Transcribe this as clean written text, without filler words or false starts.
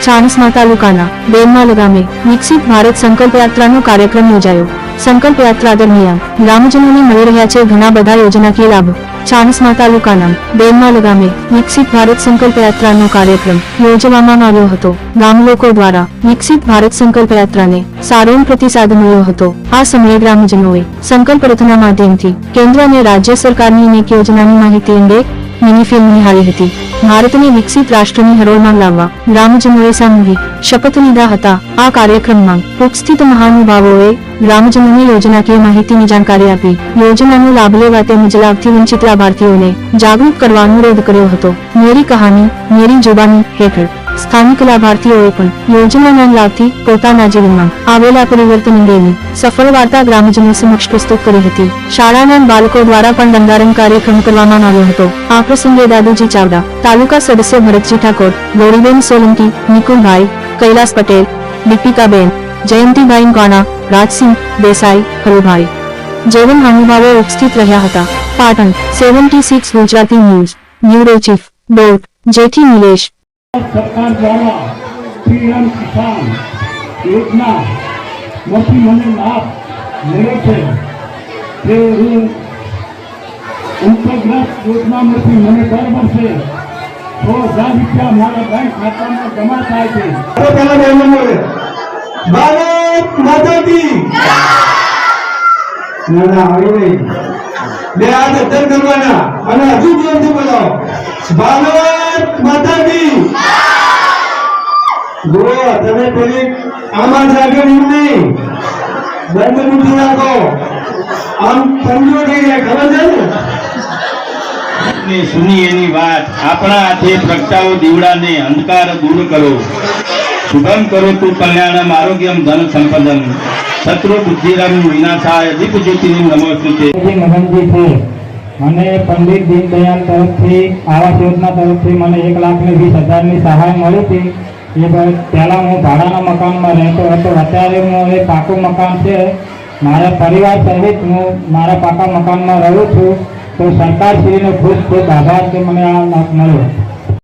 ચાણસ્મા તાલુકાના બેનમાલ ગામે વિકસિત ભારત સંકલ્પ યાત્રાનો કાર્યક્રમ યોજાયો। સંકલ્પ યાત્રા દરમિયાન ગ્રામજનોને મળી રહ્યા છે ઘણા બધા યોજનાકીય લાભ। ચાણસ્મા તાલુકાના બેનમાલ ગામે વિકસિત ભારત સંકલ્પ યાત્રાનો કાર્યક્રમ યોજવામાં આવ્યો હતો। ગામ લોકો દ્વારા વિકસિત ભારત સંકલ્પ યાત્રાને સારો પ્રતિસાદ મળ્યો હતો। આ સમયે ગ્રામજનોએ સંકલ્પ રથના માધ્યમથી કેન્દ્ર અને રાજ્ય સરકારની અનેક યોજનાની માહિતી અંગે મિની ફિલ્મ નિહાળી હતી। ભારતને વિકસિત રાષ્ટ્રની હરોળમાં લાવવા ગ્રામજનોએ સામૂહિક શપથ લીધા હતા। આ કાર્યક્રમમાં ઉપસ્થિત મહાનુભાવોએ ગ્રામજનોને યોજનાકીય માહિતીની જાણકારી આપી યોજનાનો લાભ લેવા તેમજ લાભથી વંચિત લાભાર્થીઓને જાગૃત કરવા અનુરોધ કર્યો હતો। મેરી કહાની મેરી જુબાની હેઠળ સ્થાનિક લાભાર્થીઓએ પણ યોજનાના લાભથી પોતાના જીવનમાં આવેલા પરિવર્તન અંગેની સફળ વાર્તા ગ્રામજનો સમક્ષ પ્રસ્તુત કરી હતી। શાળાના બાળકો દ્વારા પણ રંગારંગ કાર્યક્રમ કરવામાં આવ્યો હતો। આ પ્રસંગે દાદુજી ચાવડા, તાલુકા સદસ્ય ભરતજી ઠાકોર, ગૌરીબેન સોલંકી, નિકુલભાઈ, કૈલાસ પટેલ, દીપિકાબેન, જયંતિભાઈ ગાણા, રાજસિંહ દેસાઈ, હરુભાઈ જેવા મહાનુભાવો ઉપસ્થિત રહ્યા હતા। Patan 76 Gujarati news bureau chief Jethi Nilesh. सरकार द्वारा पीएम किसान योजना मोटी મને લાભ મળ્યો છે તે હું ઉપગ્રસ્ત યોજનામાંથી મને દર વર્ષે 6,000 રૂપિયા મારા બેંક ખાતામાં જમા થાય છે। ભારત માતા કી ના આવી નહીં બે હાથ અધર કરવાના અને હજુ જોરથી બોલાવો ભારત માતા કી। જો તમે પેલી આમાં જાગે નહીં બંધ મૂકી રાખો આમ પંજો થઈ જાય ખબર છે ને સુની એની વાત આપણા હાથે પ્રગટાવો દીવડાને અંધકાર દૂર કરો શુભમ કરો તું કલ્યાણમ આરોગ્યમ ધન સંપદમ શત્રુ બુદ્ધિરમ વિનાશાય દીપ જ્યોતિર્લિંગ નમોસ્તુતે। મગનજી છે મને પંડિત દીનદયાળ તરફથી આવાસ યોજના તરફથી મને 1,20,000ની સહાય મળી હતી। એ પહેલાં હું ભાડાના મકાનમાં રહેતો હતો, અત્યારે હું એ પાકું મકાન છે મારા પરિવાર સહિત હું મારા પાકા મકાનમાં રહું છું। તો સરકારશ્રીનો ખૂબ ખૂબ આભાર કે મને આ લાભ મળ્યો।